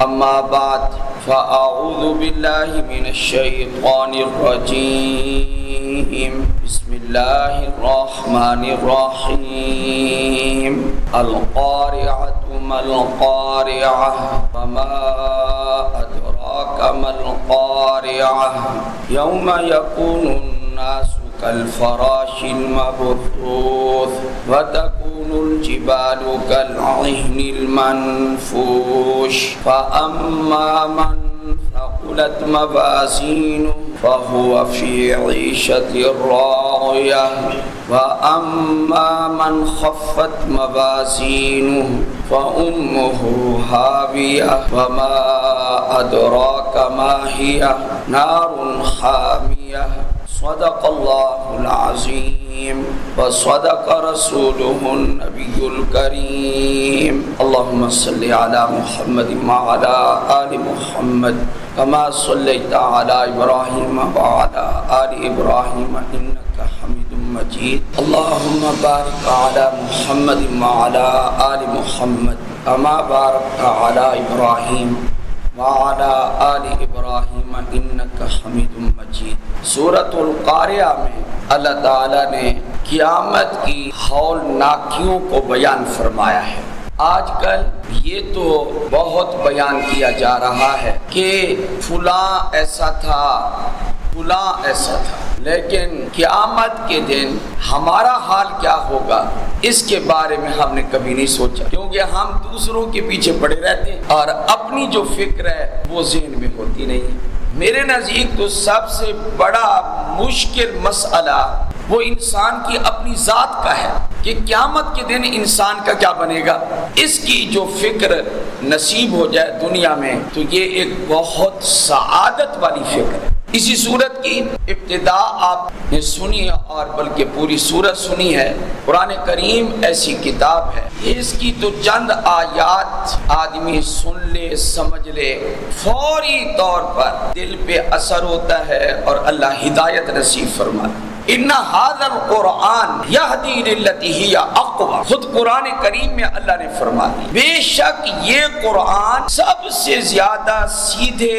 اما بعد فاعوذ باللہ من الشیطان الرجیم بسم اللہ الرحمن الرحیم القارعۃ ما القارعۃ وما ادراک ما القارعۃ یوم یکون الناس كالفراش المبثوث وتكون الجبال كالعهن المنفوش فأما من ثقلت موازينه فهو في عيشة راضية وأما من خفت موازينه فأمه هاوية وما أدراك ما هي نار حامية صدق اللہ العظیم وصدق رسوله النبی الکریم اللہم صلی علی محمد وعلی آل محمد کما صلیت علی ابراہیم وعلی آل ابراہیم انک حمید مجید اللہم بارک علی محمد وعلی آل محمد کما بارکت علی ابراہیم وعلی آل ابراہیم انک حمید مجید۔ سورۃ القاریہ میں اللہ تعالیٰ نے قیامت کی ہولناکیوں کو بیان فرمایا ہے۔ آج کل یہ تو بہت بیان کیا جا رہا ہے کہ فلاں ایسا تھا، فلاں ایسا تھا، لیکن قیامت کے دن ہمارا حال کیا ہوگا اس کے بارے میں ہم نے کبھی نہیں سوچا، کیونکہ ہم دوسروں کے پیچھے پڑے رہتے ہیں اور اپنی جو فکر ہے وہ ذہن میں ہوتی نہیں ہے۔ میرے نزدیک تو سب سے بڑا مشکل مسئلہ وہ انسان کی اپنی ذات کا ہے کہ قیامت کے دن انسان کا کیا بنے گا۔ اس کی جو فکر نصیب ہو جائے دنیا میں تو یہ ایک بہت سعادت والی فکر ہے۔ اسی سورت کی ابتدا آپ نے سنی اور بلکہ پوری سورت سنی ہے۔ قرآن کریم ایسی کتاب ہے، اس کی تو چند آیات آدمی سن لے سمجھ لے فوری طور پر دل پہ اثر ہوتا ہے اور اللہ ہدایت نصیب فرماتا ہے۔ ان ھذا القرآن یہدی للتی ہی اقوم، خود قرآن کریم میں اللہ نے فرما دی بے شک یہ قرآن سب سے زیادہ سیدھے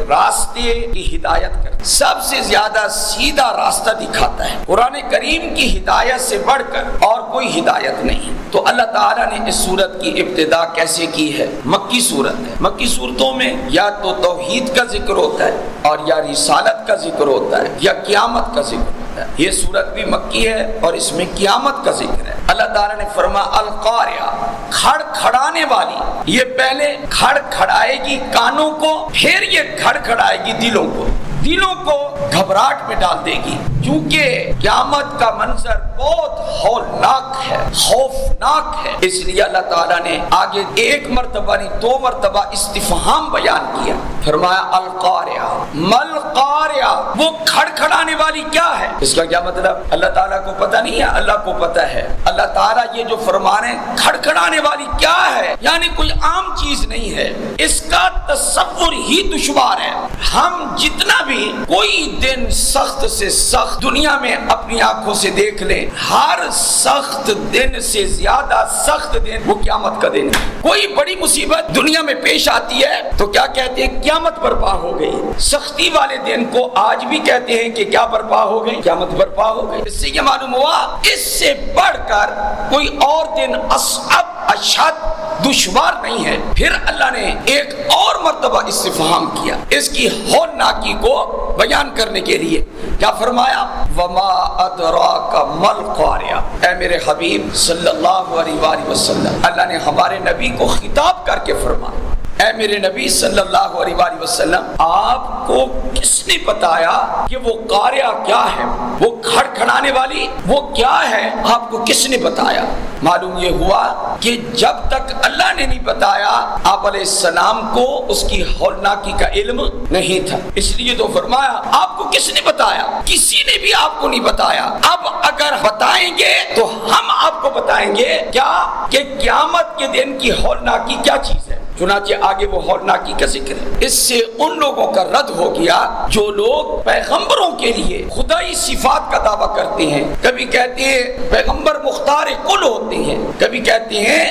راستے کی ہدایت کرتا ہے، سب سے زیادہ سیدھا راستہ دکھاتا ہے۔ قرآن کریم کی ہدایت سے بڑھ کر اور کوئی ہدایت نہیں۔ تو اللہ تعالیٰ نے اس سورت کی ابتدا کیسے کی ہے؟ مکی سورت ہے۔ مکی صورتوں میں یا تو توحید کا ذکر ہوتا ہے اور یا رسالت کا ذکر ہوتا ہے یا قیامت کا ذکر ہوتا ہے۔ یہ سورت بھی مکی ہے اور اس میں قیامت کا ذکر ہے۔ اللہ تعالیٰ نے فرمایا القاریہ، کھڑ کھڑانے والی، یہ پہلے کھڑ کھڑائے گی کانوں کو، پھر یہ کھڑ کھڑائے گی دلوں کو، دلوں کو گھبراہٹ میں ڈال دے گی، کیونکہ قیامت کا منظر بہت ہولناک ہے، خوفناک ہے۔ اس لیے اللہ تعالیٰ نے آگے ایک مرتبہ نہیں 2 مرتبہ استفہام بیان کیا، فرمایا القاریہ مل قاریہ، وہ کھڑ کھڑانے والی کیا ہے؟ اس کا کیا مطلب؟ اللہ تعالیٰ کو پتہ نہیں ہے، اللہ کو پتہ ہے۔ اللہ تعالیٰ یہ جو فرما رہے ہیں کھڑ کھڑانے والی کیا ہے، یعنی کوئی عام چیز نہیں ہے، اس کا تصور ہی دشوار ہے۔ ہم جتنا بھی کوئی دن سخت سے سخت دنیا میں اپنی آنکھوں سے دیکھ لیں، ہر سخت دن سے زیادہ سخت دن وہ قیامت کا دن ہے۔ کوئی بڑی مصیبت دنیا میں پیش آتی ہے تو کیا کہتے ہیں؟ قیامت برپا ہو گئی۔ سختی والے دن کو آج بھی کہتے ہیں کہ کیا برپا ہو گئی؟ قیامت برپا ہو گئی۔ اس سے یہ معلوم ہوا اس سے بڑھ کر کوئی اور دن اصعب اشد دشوار نہیں ہے۔ پھر اللہ نے ایک اور مرتبہ استفہام کیا اس کی ہولناکی کو بیان کرنے کے لیے، کیا فرمایا؟ وما ادراک ما القاریہ، اے میرے حبیب صلی اللہ علیہ وآلہ وسلم، اللہ نے ہمارے نبی کو خطاب کر کے فرمایا، اے میرے نبی صلی اللہ علیہ وآلہ وسلم، آپ کو کس نے بتایا کہ وہ قاریہ کیا ہے، وہ کھڑ کھڑانے والی وہ کیا ہے؟ آپ کو کس نے بتایا؟ معلوم یہ ہوا کہ جب تک اللہ نے نہیں بتایا آپ علیہ السلام کو اس کی ہولناکی کا علم نہیں تھا۔ اس لیے تو فرمایا آپ کو کس نے بتایا؟ کسی نے بھی آپ کو نہیں بتایا۔ اب اگر بتائیں گے تو ہم آپ کو بتائیں گے کیا کہ قیامت کے دن کی ہولناکی کیا چیز ہے۔ چنانچہ آگے وہ ہولناکی کا ذکر ہے۔ اس سے ان لوگوں کا رد ہو گیا جو لوگ پیغمبروں کے لیے خدائی صفات کا دعویٰ کرتے ہیں، کبھی کہتے ہیں پیغمبر مختار کل ہوتے ہیں، کبھی کہتے ہیں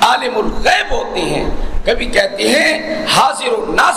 عالم الغیب ہوتے ہیں، کبھی کہتے ہیں حاضر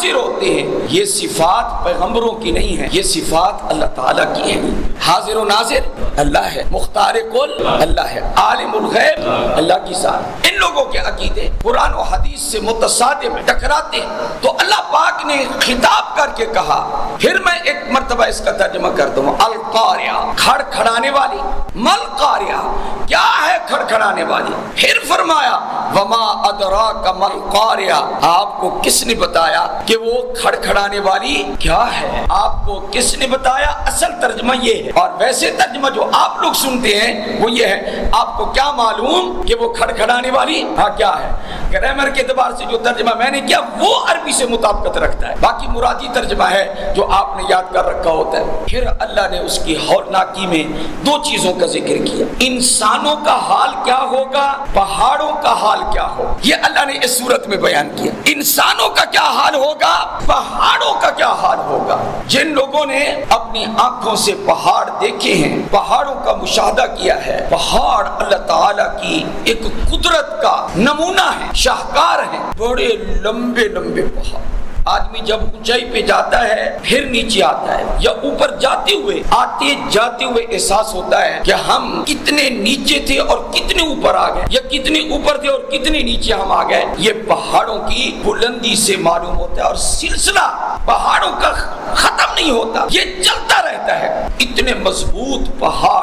حاضر ہوتے ہیں، یہ صفات پیغمبروں کی نہیں ہیں، یہ صفات اللہ تعالیٰ کی ہیں۔ حاضر و ناظر اللہ ہے، مختار کل اللہ ہے، عالم الغیب اللہ کی ذات۔ ان لوگوں کے عقیدے قرآن و حدیث سے متصادم ٹکراتے ہیں، تو اللہ پاک نے خطاب کر کے کہا، پھر میں ایک مرتبہ اس کا ترجمہ کرتا ہوں، القاریہ کھڑکھڑانے والی، مل قاریہ کیا ہے کھڑکھڑانے والی؟ پھر فرمایا وما ادراک مل قاریہ، آپ کو کس نے بتایا کہ وہ کھڑکھڑانے والی کیا ہے؟ آپ کو کس نے بتایا؟ اصل ترجمہ یہ ہے، اور ویسے ترجمہ جو آپ لوگ سنتے ہیں وہ یہ ہے، آپ کو کیا معلوم کہ وہ کھڑکھڑانے والی کیا ہے؟ گرامر کے اعتبار سے جو ترجمہ میں نے کیا وہ عربی سے مطابقت رکھتا ہے، باقی مرادی ترجمہ ہے جو آپ نے یاد کر رکھا ہوتا ہے۔ پھر اللہ نے اس کی ہولناکی میں دو چیزوں کا ذکر کیا، انسانوں کا حال کیا ہوگا، پہاڑوں کا حال کیا ہوگا، یہ اللہ نے اس صورت میں بیان کیا۔ انسانوں کا کیا حال ہوگا، پہاڑوں کا کیا حال ہوگا۔ جن لوگوں نے اپنی آنکھوں سے پہاڑ دیکھے ہیں، پہاڑوں کا مشاہدہ کیا ہے، پہاڑ اللہ تعالیٰ کی ایک قدرت کا نمونہ ہے، شاہکار ہیں، بڑے لمبے لمبے پہاڑ۔ آدمی جب اونچائی پہ جاتا ہے پھر نیچے آتا ہے، یا اوپر جاتے ہوئے آتے جاتے ہوئے احساس ہوتا ہے کہ ہم کتنے نیچے تھے اور کتنے اوپر آ گئے، یا کتنے اوپر تھے اور کتنے نیچے ہم آ گئے۔ یہ پہاڑوں کی بلندی سے معلوم ہوتا ہے، اور سلسلہ پہاڑوں کا ختم نہیں ہوتا، یہ چلتا رہتا ہے۔ اتنے مضبوط پہاڑ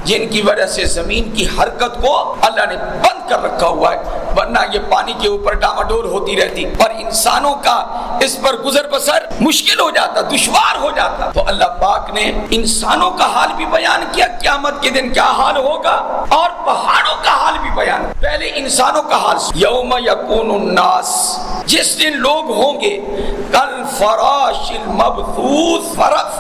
جن کی وجہ سے زمین کی حرکت کو اللہ نے بند کر رکھا ہوا ہے، ورنہ یہ پانی کے اوپر ڈاماڈول ہوتی رہتی، اور انسانوں کا اس پر گزر بسر مشکل ہو جاتا، دشوار ہو جاتا۔ تو اللہ پاک نے انسانوں کا حال بھی بیان کیا، قیامت کے دن کیا حال ہوگا، اور پہاڑوں کا حال بھی بیان۔ پہلے انسانوں کا حال، یوم یکون الناس، جس دن لوگ ہوں گے کل فراش المبثوث،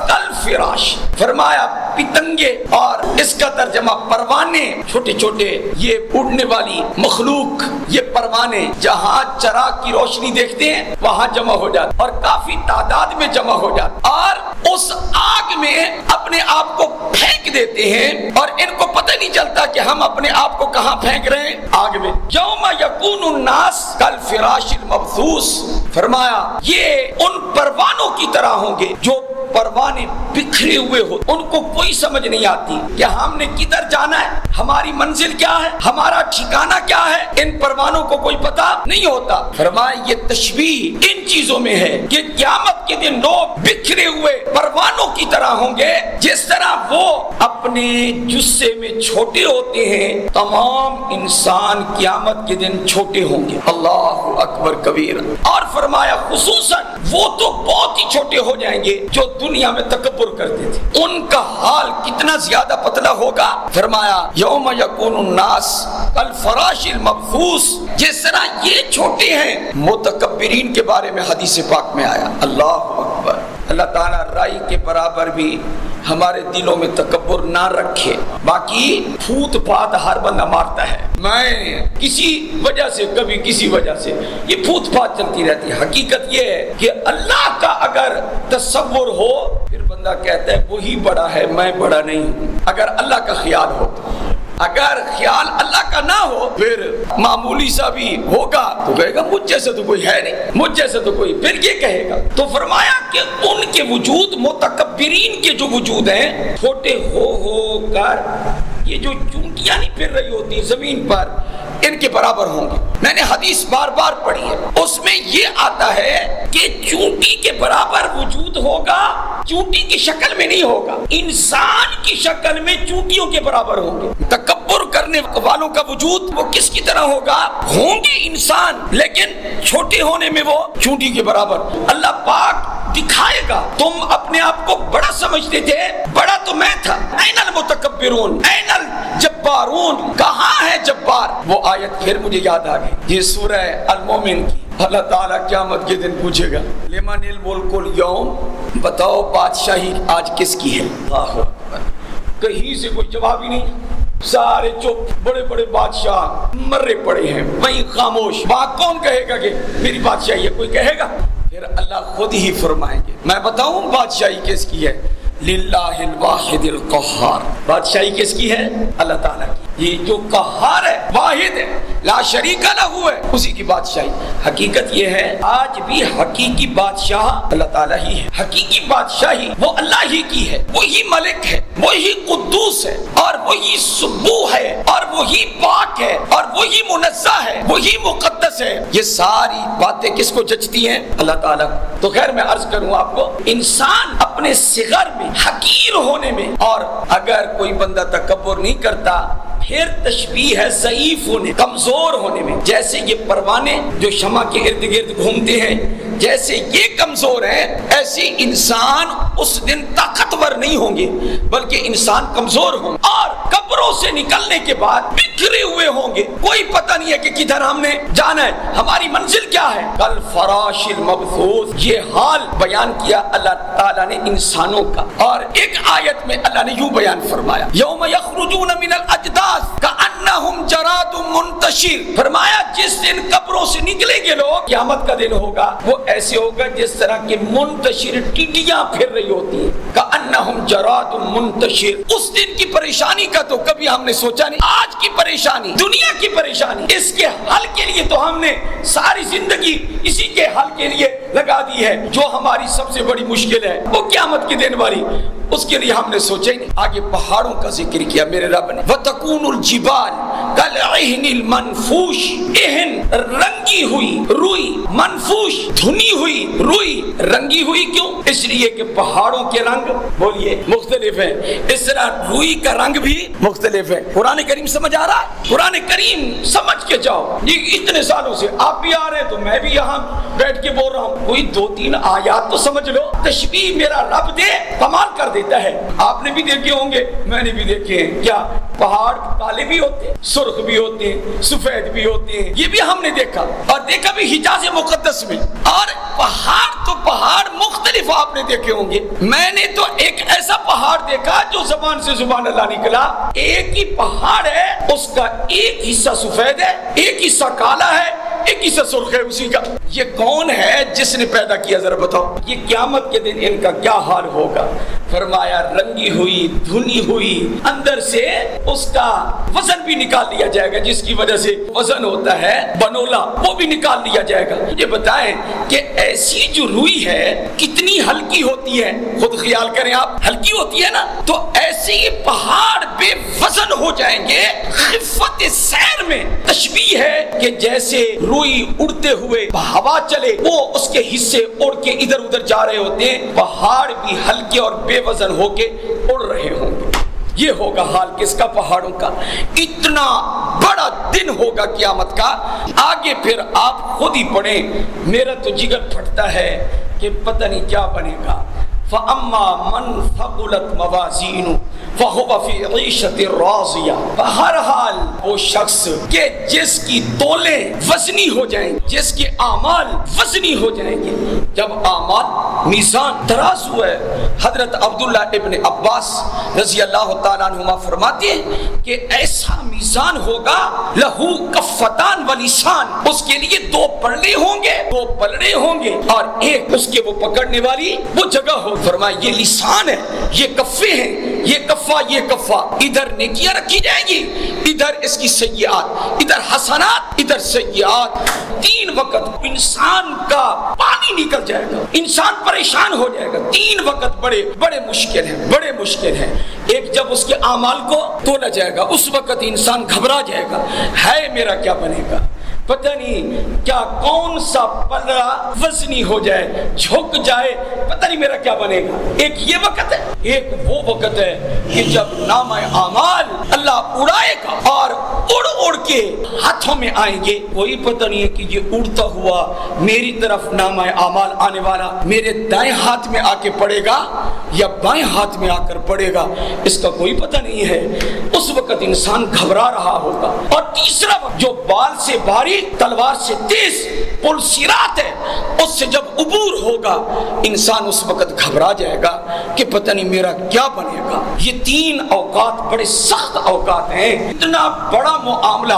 کل فراش فرمایا پتنگے، اور اس کا ترجمہ پروانے، چھوٹے چھوٹے یہ اڑنے والی مخلوق، یہ پروانے جہاں چراغ کی روشنی دیکھتے ہیں وہاں جمع ہو جاتے، اور کافی تعداد میں جمع ہو جاتے، اور اس آگ میں اپنے آپ کو پھینک دیتے ہیں، اور ان کو پتہ نہیں چلتا کہ ہم اپنے آپ کو کہاں پھینک رہے ہیں، آگ میں۔ یوم یکون الناس کالفراش المبثوث، فرمایا یہ ان پروانوں کی طرح ہوں گے جو پروانے بکھرے ہوئے ہو، ان کو کوئی سمجھ نہیں آتی کہ ہم نے کدھر جانا ہے، ہماری منزل کیا ہے، ہمارا ٹھکانہ کیا ہے، ان پروانوں کو کوئی پتہ نہیں ہوتا۔ فرمایا یہ تشبیہ ان چیزوں میں ہے کہ قیامت کے دن لوگ بکھرے ہوئے پروانوں کی طرح ہوں گے، جس طرح وہ اپنے جثے میں چھوٹے ہوتے ہیں، تمام انسان قیامت کے دن چھوٹے ہوں گے۔ اللہ اکبر کبیر۔ اور فرمایا خصوصاً وہ تو بہت ہی چھوٹے ہو جائیں گے جو دنیا میں تکبر کرتے تھے، ان کا حال کتنا زیادہ پتلا ہوگا۔ فرمایا یوم یکون الناس کالفراش المبثوث، جس طرح یہ چھوٹے ہیں، متکبرین کے بارے میں حدیث پاک میں آیا۔ اللہ اکبر۔ اللہ تعالیٰ رائی کے برابر بھی ہمارے دلوں میں تکبر نہ رکھے، باقی پھوت پھات ہر بندہ مارتا ہے، میں کسی وجہ سے کبھی کسی وجہ سے، یہ پھوت پھات چلتی رہتی ہے۔ حقیقت یہ ہے کہ اللہ کا اگر تصور ہو پھر بندہ کہتا ہے وہی بڑا ہے، میں بڑا نہیں ہوں۔ اگر اللہ کا خیال ہو، اگر خیال اللہ کا نہ ہو پھر معمولی سا بھی ہوگا تو کہے گا مجھ جیسے تو کوئی ہے نہیں، مجھ جیسے تو کوئی، پھر یہ کہے گا۔ تو فرمایا کہ ان کے وجود، متکبرین کے جو وجود ہیں، چھوٹے ہو کر یہ جو چونٹیاں نہیں پھر رہی ہوتی زمین پر، ان کے برابر ہوں گے۔ میں نے حدیث بار بار پڑھی ہے، اس میں یہ آتا ہے کہ چونٹی کے برابر وجود ہوگا، چونٹی کی شکل میں نہیں ہوگا، انسان کی شکل میں چونٹیوں کے برابر ہوں گے۔ تکبر کرنے والوں کا وجود وہ کس کی طرح ہوگا؟ ہوں گے انسان، لیکن چھوٹے ہونے میں وہ چونٹی کے برابر۔ اللہ پاک دکھائے گا، تم اپنے آپ کو بڑا سمجھتے تھے، بڑا تو میں تھا۔ این المتکبرون، این الجبارون، کہاں ہے جبار؟ وہ آیت پھر مجھے یاد آ گئی، یہ سورہ المومن کی۔ اللہ تعالیٰ قیامت کے دن پوچھے گا لمن الملک اليوم، بتاؤ بادشاہی آج کس کی ہے؟ اللہ اکبر۔ کہیں سے کوئی جواب ہی نہیں، سارے چپ، بڑے بڑے بادشاہ مرے پڑے ہیں، وہیں خاموش۔ وہاں کون کہے گا کہ میری بادشاہی ہے؟ کوئی کہے گا؟ پھر اللہ خود ہی فرمائیں گے، میں بتاؤں بادشاہی کس کی ہے؟ للہ الواحد القہار، بادشاہی کس کی ہے؟ اللہ تعالیٰ کی۔ یہ جو قہار ہے، واحد ہے، لا شریک لہ ہے، اسی کی بادشاہی۔ حقیقت یہ ہے آج بھی حقیقی بادشاہ اللہ تعالیٰ ہی ہے، حقیقی بادشاہی وہ اللہ ہی کی ہے، وہی ملک ہے، وہی قدوس ہے، اور وہی سبوح ہے، اور وہی پاک ہے، اور وہی منزہ ہے، وہی مقدس ہے۔ یہ ساری باتیں کس کو جچتی ہیں؟ اللہ تعالیٰ کو۔ تو خیر میں عرض کروں آپ کو، انسان اپنے صغر میں، حقیر ہونے میں، اور اگر کوئی بندہ تکبر نہیں کرتا، پھر تشبیہ ہے ضعیف ہونے، کمزور ہونے میں۔ جیسے یہ پروانے جو شمع کے ارد گرد گھومتے ہیں، جیسے یہ کمزور ہیں، ایسے انسان اس دن طاقتور نہیں ہوں گے، بلکہ انسان کمزور ہوں گے، اور قبروں سے نکلنے کے بعد بکھرے ہوئے ہوں گے۔ کوئی پتہ نہیں ہے کہ کدھر ہم نے جانا ہے، ہماری منزل کیا ہے۔ کل فراش المبثوث، یہ حال بیان کیا اللہ تعالیٰ نے انسانوں کا، اور ایک آیت میں اللہ نے یوں بیان فرمایا، یوم یخرجون من الاجداث کأنہم جراد منتشر، فرمایا جس دن قبروں سے نکلیں گے لوگ، قیامت کا دن ہوگا، وہ ایسے ہوگا جس طرح کے منتشر ٹڈیاں پھر رہی ہوتی ہیں، کأنہم جراد منتشر۔ اس دن کی پریشانی کا تو کبھی ہم نے سوچا نہیں۔ آج کی پریشانی، دنیا کی پریشانی، اس کے حل کے لیے تو ہم نے ساری زندگی اسی کے حل کے لیے لگا دی ہے۔ جو ہماری سب سے بڑی مشکل ہے وہ قیامت کے دن والی، اس کے لیے ہم نے سوچا ہی نہیں۔ آگے پہاڑوں کا ذکر کیا میرے رب نے، وَتَكُونُ الْجِبَالُ كَالْعِهْنِ الْمَنْفُوشِ، اہن رنگی ہوئی روئی، منفوش دھنی ہوئی روئی، رنگی ہوئی کیوں؟ اس لیے کہ پہاڑوں کے رنگ بولیے مختلف ہیں، اس طرح روئی کا رنگ بھی مختلف ہے۔ قرآن کریم سمجھ آ رہا ہے؟ قرآن کریم سمجھ کے جاؤ۔ یہ اتنے سالوں سے آپ بھی آ رہے ہیں تو میں بھی یہاں بیٹھ کے بول رہا ہوں، کوئی 2-3 آیات تو سمجھ لو۔ تشبیہ میرا رب دے کمال کر دیتا ہے۔ آپ نے بھی دیکھے ہوں گے، میں نے بھی دیکھے ہیں، کیا پہاڑ کالے بھی ہوتے ہیں، سرخ بھی ہوتے ہیں، سفید بھی ہوتے ہیں، یہ بھی ہم نے دیکھا، اور دیکھا بھی حجاز مقدس میں۔ اور پہاڑ تو پہاڑ مختلف آپ نے دیکھے ہوں گے۔ میں نے تو ایک ایسا پہاڑ دیکھا جو زبان سے زبان اللہ نکلا، ایک ہی پہاڑ ہے، اس کا ایک حصہ سفید ہے، ایک حصہ کالا ہے، ایک حصہ سرخ ہے اسی کا۔ یہ کون ہے جس نے پیدا کیا؟ ذرا بتاؤ۔ یہ قیامت کے دن ان کا کیا حال ہوگا؟ فرمایا رنگی ہوئی دھنی ہوئی، اندر سے اس کا وزن بھی نکال لیا جائے گا، جس کی وجہ سے وزن ہوتا ہے بنولا، وہ بھی نکال لیا جائے گا۔ مجھے بتائیں کہ ایسی جو روئی ہے کتنی ہلکی ہوتی ہے، خود خیال کریں آپ، ہلکی ہوتی ہے نا، تو ایسے ہی پہاڑ بے وزن ہو جائیں گے خفت سیر میں۔ تشبیہ ہے کہ جیسے روئی اڑتے ہوئے ہوا چلے، وہ اس کے حصے اڑ کے ادھر ادھر جا رہے ہوتے ہیں، پہاڑ بھی ہلکے اور بے وزن ہو کے اڑ رہے ہوں گے۔ یہ ہوگا حال کس کا؟ پہاڑوں کا۔ اتنا بڑا دن ہوگا قیامت کا۔ آگے پھر آپ خود ہی پڑھیں، میرا تو جگر پھٹتا ہے کہ پتہ نہیں کیا بنے گا۔ فَأَمَّا مَنْ ثَقُلَتْ مَوَازِينُهُ فَهُوَ فِي عِيشَةٍ رَاضِيَةٍ، بہرحال وہ شخص کہ جس کی تولیں وزنی ہو جائیں گے، جس کے اعمال وزنی ہو جائیں گے۔ جب اعمال میزان ترازو ہے، حضرت عبداللہ ابن عباس رضی اللہ تعالیٰ عنہما فرماتے ہیں کہ ایسا میزان ہوگا لہو کفتان و لسان، اس کے لیے 2 پلڑے ہوں گے، 2 پلڑے ہوں گے، اور ایک اس کے وہ پکڑنے والی وہ جگہ ہو۔ فرمایا یہ لسان ہے، یہ کفے ہیں، یہ کفہ یہ کفہ، ادھر نیکیاں رکھی جائیں گی، ادھر اس کی سیئات، ادھر حسنات، ادھر سیئات۔ 3 وقت انسان کا پانی نکل جائے گا، انسان پریشان ہو جائے گا۔ 3 وقت بڑے بڑے مشکل ہیں، بڑے مشکل ہیں۔ ایک جب اس کے اعمال کو تولا جائے گا، اس وقت انسان گھبرا جائے گا، ہے میرا کیا بنے گا، پتہ نہیں کیا کون سا پلڑا وزنی ہو جائے، جھک جائے، پتہ نہیں میرا کیا بنے گا۔ ایک یہ وقت ہے، ایک وہ وقت ہے کہ جب نامہ اعمال اللہ اڑائے گا اور اڑ اڑ کے ہاتھوں میں آئیں گے۔ کوئی پتہ نہیں ہے کہ یہ اڑتا ہوا میری طرف نامہ اعمال آنے والا میرے دائیں ہاتھ میں آ کے پڑے گا یا بائیں ہاتھ میں آ کر پڑے گا، اس کا کوئی پتہ نہیں ہے۔ اس وقت انسان گھبرا رہا ہوگا۔ اور تیسرا وقت جو بال سے باریک تلوار سے تیز پل صراط ہے، اس سے جب عبور ہوگا انسان اس وقت گھبرا جائے گا کہ پتہ نہیں میرا کیا بنے گا۔ یہ 3 اوقات بڑے سخت اوقات ہیں۔ اتنا بڑا معاملہ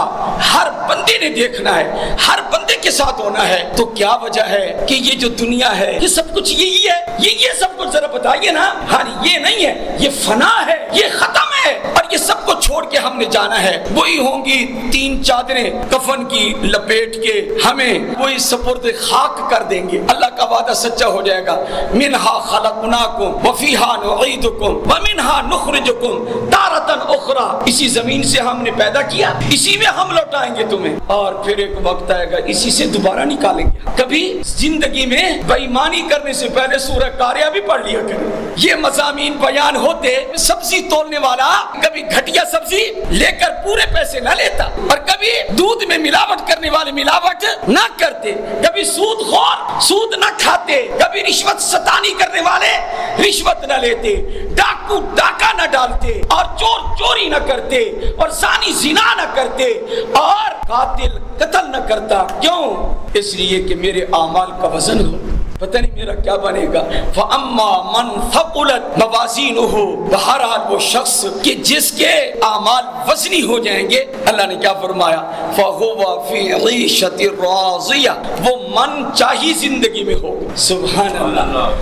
ہر بندے نے دیکھنا ہے، ہر بندے کے ساتھ ہونا ہے۔ تو کیا وجہ ہے کہ یہ جو دنیا ہے یہ سب کچھ یہی ہے؟ یہ سب کچھ ذرا بتائیے نا۔ ہاں یہ نہیں ہے، یہ فنا ہے، یہ ختم ہے، اور یہ سب کچھ چھوڑ کے ہم نے جانا ہے، وہی ہوں گی 3 چادریں کفن کی لپیٹ کے ہمیں وہی سپرد خاک کر دیں گے۔ اللہ کا وعدہ سچا ہو جائے گا، منہا خلقناکم وفیہا نعیدکم ومنہا نخرجکم تارۃ اخری، اسی زمین سے ہم نے پیدا کیا، اسی میں ہم لوٹائیں گے تمہیں، اور پھر ایک وقت آئے گا اسی سے دوبارہ نکالیں گے۔ کبھی زندگی میں بے ایمانی کرنے سے پہلے سورہ قاریہ بھی پڑھ لیا کریں، یہ مضامین بیان ہوتے۔ سبزی تولنے والا کبھی گھٹیا سبزی لے کر پورے پیسے نہ لیتا، اور کبھی دودھ میں ملاوٹ کرنے والے ملاوٹ نہ کرتے، کبھی سود خور سود نہ کھاتے، کبھی رشوت ستانی کرنے والے رشوت نہ لیتے، ڈاکو ڈاکہ نہ ڈالتے، اور چور چوری نہ کرتے، اور زانی زنا نہ کرتے، اور قاتل قتل نہ کرتا۔ کیوں؟ اس لیے کہ میرے اعمال کا وزن ہو، پتہ نہیں میرا کیا بنے گا۔ فَأَمَّا مَنْ ثَقُلَتْ مَوَازِينُهُ، بہرحال وہ شخص کہ جس کے اعمال وزنی ہو جائیں گے، اللہ نے کیا فرمایا؟ فَهُوَ فِي عِيشَةٍ رَاضِيَةٍ، وہ من چاہی زندگی میں ہوگا۔ سبحان اللہ،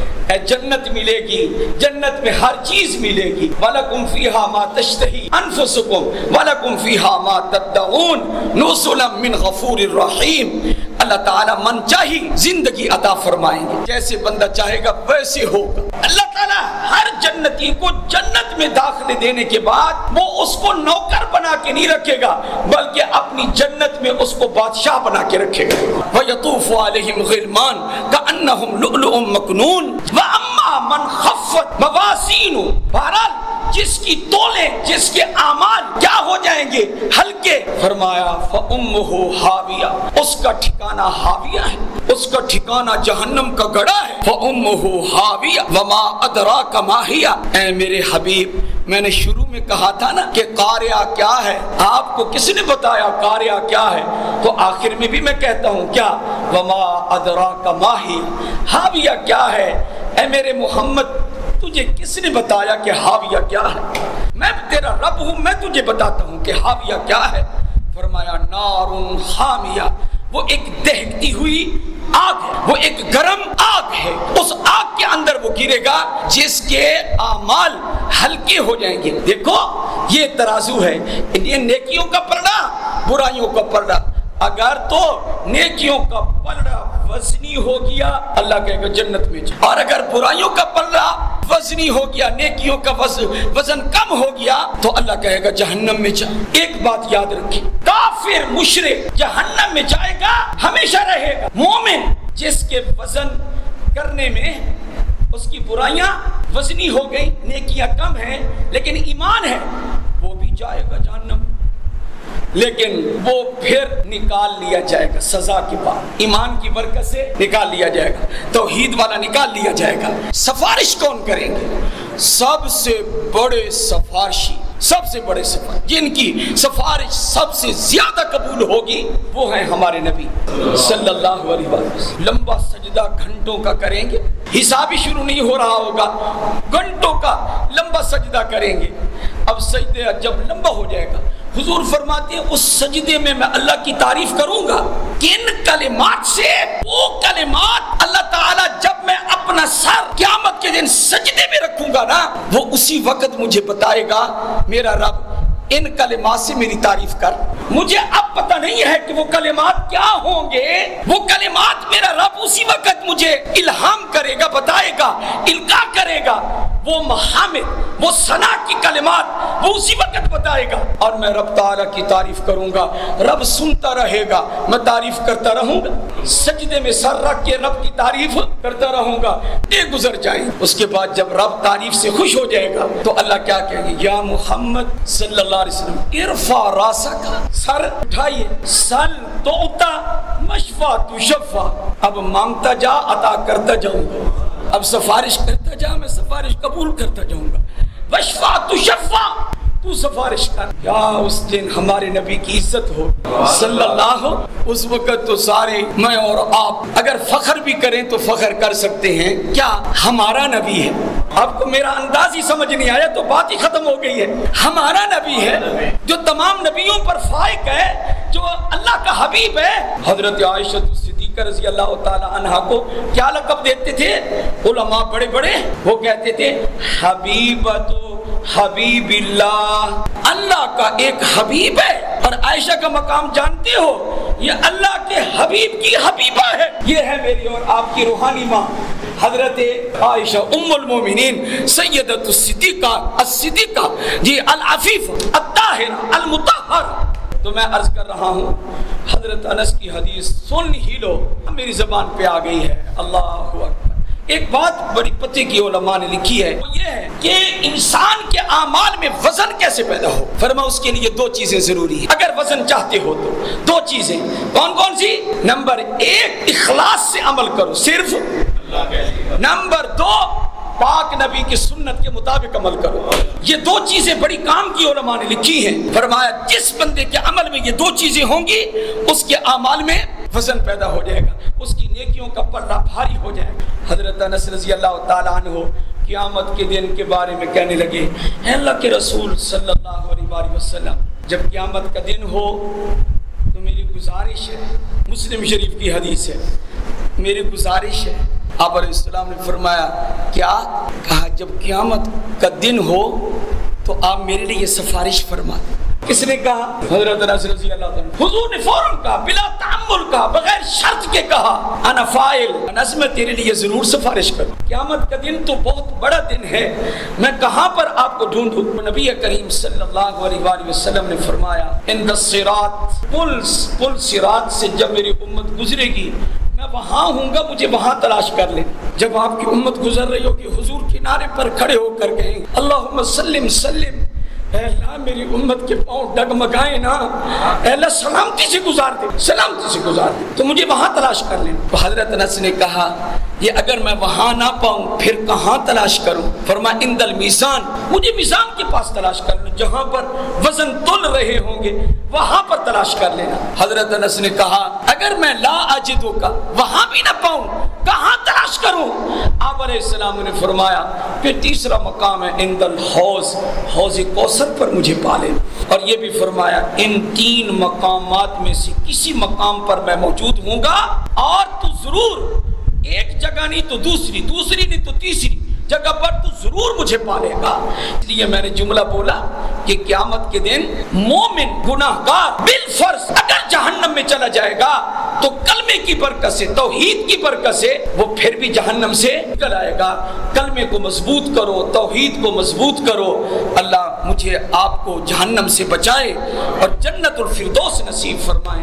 جنت ملے گی، جنت میں ہر چیز ملے گی۔ وَلَكُمْ فِيهَا مَا تَشْتَهِي أَنفُسُكُمْ وَلَكُمْ فِيهَا مَا تَدَّعُونَ نُزُلًا مِّنْ غَفُورٍ رَحِيمٍ۔ اللہ تعالیٰ من چاہی زندگی عطا فرمائیں گے، جیسے بندہ چاہے گا ویسے ہوگا۔ اللہ تعالیٰ ہر جنتی کو جنت میں داخلے دینے کے بعد وہ اس کو نوکر بنا کے نہیں رکھے گا، بلکہ اپنی جنت میں اس کو بادشاہ بنا کے رکھے گا۔ وَيَطُوفُ عَلَيْهِمْ غِلْمَانٌ كَأَنَّهُمْ لُؤْلُؤٌ مَّكْنُونٌ وَأَمَّا مَنْ خَفَّتْ مَوَازِينُهُ، بہرحال جس کی تولے، جس کے اعمال کیا ہو جائیں گے؟ ہلکے، فرمایا فَأُمُّهُ حَاوِيَةٌ، اس کا ٹھکانہ حاویہ ہے، اس کا ٹھکانہ جہنم کا گڑھا ہے۔ فَأُمُّهُ حَاوِيَةٌ وَمَا أَدْرَاكَ مَا هِيَ، اے میرے حبیب، میں نے شروع میں کہا تھا نا کہ قاریہ کیا ہے، آپ کو کس نے بتایا قاریہ کیا ہے؟ تو آخر میں بھی میں کہتا ہوں کیا؟ وَمَا أَدْرَاكَ مَا هِيَ، حاویہ کیا ہے؟ اے میرے محمد، تجھے کس نے بتایا کہ حاویہ کیا ہے؟ میں تیرا رب ہوں، میں تجھے بتاتا ہوں کہ حاویہ کیا ہے۔ فرمایا نار حامیہ، وہ ایک دہکتی ہوئی آگ ہے، وہ ایک گرم آگ ہے، اس آگ کے اندر وہ گرے گا جس کے اعمال ہلکے ہو جائیں گے۔ دیکھو یہ ترازو ہے، یہ نیکیوں کا پلڑا، برائیوں کا پلڑا، اگر تو نیکیوں کا پلڑا وزنی ہو گیا اللہ کہے گا جنت میں جا، اور اگر برائیوں کا پلڑا وزنی ہو گیا، نیکیوں کا وزن کم ہو گیا تو اللہ کہے گا جہنم میں جا۔ ایک بات یاد رکھیں، کافر مشرک جہنم میں جائے گا، ہمیشہ رہے گا۔ مومن جس کے وزن کرنے میں اس کی برائیاں وزنی ہو گئی، نیکیاں کم ہیں لیکن ایمان ہے، وہ بھی جائے گا جہنم، لیکن وہ پھر نکال لیا جائے گا سزا کے بعد، ایمان کی برکت سے نکال لیا جائے گا، توحید والا نکال لیا جائے گا۔ سفارش کون کریں گے؟ سب سے بڑے سفارشی، سب سے بڑے سفارش جن کی سفارش سب سے زیادہ قبول ہوگی وہ ہیں ہمارے نبی صلی اللہ علیہ وسلم۔ لمبا سجدہ گھنٹوں کا کریں گے، حساب ہی شروع نہیں ہو رہا ہوگا، گھنٹوں کا لمبا سجدہ کریں گے۔ اب سجدہ جب لمبا ہو جائے گا، حضور فرماتے ہیں اس سجدے میں میں اللہ کی تعریف کروں گا، کن کلمات سے؟ وہ کلمات اللہ تعالیٰ جب میں اپنا سر قیامت کے دن سجدے میں رکھوں گا نا، وہ اسی وقت مجھے بتائے گا میرا رب ان کلمات سے میری تعریف کر۔ مجھے اب پتہ نہیں ہے کہ وہ کلمات کیا ہوں گے، وہ کلمات میرا رب اسی وقت مجھے الہام کرے گا، بتائے گا، القاء کرے گا۔ وہ محامد، وہ ثنا کی کلمات وہ اسی وقت بتائے گا، اور میں رب تعالیٰ کی تعریف کروں گا، رب سنتا رہے گا، میں تعریف کرتا رہوں گا، سجدے میں سر رکھ کے رب کی تعریف کرتا رہوں گا، یہ گزر جائیں۔ اس کے بعد جب رب تعریف سے خوش ہو جائے گا تو اللہ کیا کہیں گے؟ یا محمد صلی اللہ علیہ وسلم ارفع راسک، سر اٹھائیے، سل تو اتا مشفع تو شفع، اب مانگتا جا عطا کرتا جاؤں گا، اب سفارش کرتا جا میں سفارش قبول کرتا جاؤں گا، وشفع تو شفع، تو سفارش کر۔ یا اس دن ہمارے نبی کی عزت ہو صلی اللہ، اس وقت تو سارے میں اور آپ اگر فخر بھی کریں تو فخر کر سکتے ہیں، کیا ہمارا نبی ہے۔ آپ کو میرا انداز ہی سمجھ نہیں آیا تو بات ہی ختم ہو گئی ہے۔ ہمارا نبی ہے جو تمام نبیوں پر فائق ہے، جو اللہ کا حبیب ہے۔ حضرت عائشہ صدیقہ رضی اللہ تعالی عنہا کو کیا لقب دیتے تھے علماء بڑے بڑے؟ وہ کہتے تھے حبیبۃ حبیب اللہ، اللہ کا ایک حبیب ہے، اور عائشہ کا مقام جانتے ہو، یہ اللہ کے حبیب کی حبیبہ ہے۔ یہ ہے میری اور آپ کی روحانی ماں حضرت عائشہ ام المومنین سیدۃ الصدیقہ جی العفیف الطاہرہ المطہرہ۔ تو میں عرض کر رہا ہوں، حضرت انس کی حدیث سن ہی لو، میری زبان پہ آ گئی ہے، اللہ اکبر۔ ایک بات بڑی پتے کی علماء نے لکھی ہے، وہ یہ ہے کہ انسان کے اعمال میں وزن کیسے پیدا ہو۔ فرمایا اس کے لیے دو چیزیں ضروری ہیں، اگر وزن چاہتے ہو تو دو چیزیں۔ کون کون سی؟ نمبر ایک، اخلاص سے عمل کرو، صرف اللہ کے لیے۔ نمبر دو، پاک نبی کی سنت کے مطابق عمل کرو۔ یہ دو چیزیں بڑی کام کی علماء نے لکھی ہیں۔ فرمایا جس بندے کے عمل میں یہ دو چیزیں ہوں گی، اس کے اعمال میں وزن پیدا ہو جائے گا، اس کی نیکیوں کا پلڑا بھاری ہو جائے گا۔ حضرت انس رضی اللہ تعالیٰ عنہ قیامت کے دن کے بارے میں کہنے لگے، اے اللہ کے رسول صلی اللہ علیہ وسلم، جب قیامت کا دن ہو تو میری گزارش ہے، مسلم شریف کی حدیث ہے، میری گزارش ہے۔ آپ علیہ السلام نے فرمایا کیا؟ کہا جب قیامت کا دن ہو تو آپ میرے لیے سفارش فرما دیں۔ کس نے کہا؟ حضرت انس رضی اللہ عنہ۔ حضور نے فوراً کہا، بلا تعمل کہا، بغیر شرط کے کہا، انا فاعل، انس میں تیرے لیے ضرور سفارش کروں۔ قیامت کا دن تو بہت بڑا دن ہے، میں کہاں پر آپ کو ڈھونڈوں؟ نبی کریم صلی اللہ علیہ وسلم نے فرمایا، عند الصراط، پل صراط سے جب میری امت گزرے گی میں وہاں ہوں گا، مجھے وہاں تلاش کر لیں۔ جب آپ کی امت گزر رہی ہوگی، حضور کنارے پر کھڑے ہو کر کہیں، اللہم سلم سلم، اے اللہ میری امت کے پاؤں ڈگمگائیں نا، اے اللہ سلامتی سے گزار دے، سلامتی سے گزار دے، تو مجھے وہاں تلاش کر لیں۔ تو حضرت انس نے کہا، یہ اگر میں وہاں نہ پاؤں پھر کہاں تلاش کروں؟ فرمایا عند المیزان، مجھے میزان کے پاس تلاش کر لوں، جہاں پر وزن تل رہے ہوں گے وہاں پر تلاش کر لینا۔ حضرت انس نے کہا، اگر میں لا اجدو کا وہاں بھی نہ پاؤں کہاں تلاش کروں؟ آپ علیہ السلام نے فرمایا پھر تیسرا مقام ہے عند الحوض، حوض کوثر پر مجھے پالے۔ اور یہ بھی فرمایا ان تین مقامات میں سے کسی مقام پر میں موجود ہوں گا، اور تو ضرور ایک جگہ نہیں تو دوسری، دوسری نہیں تو تیسری جگہ پر تو ضرور مجھے پالے گا۔ اس لیے میں نے جملہ بولا کہ قیامت کے دن مومن گناہگار بالفرض اگر جہنم میں چلا جائے گا تو کلمے کی برکت سے، توحید کی برکت سے وہ پھر بھی جہنم سے نکل آئے گا۔ کلمے کو مضبوط کرو، توحید کو مضبوط کرو۔ اللہ مجھے آپ کو جہنم سے بچائے اور جنت الفردوس نصیب فرمائے۔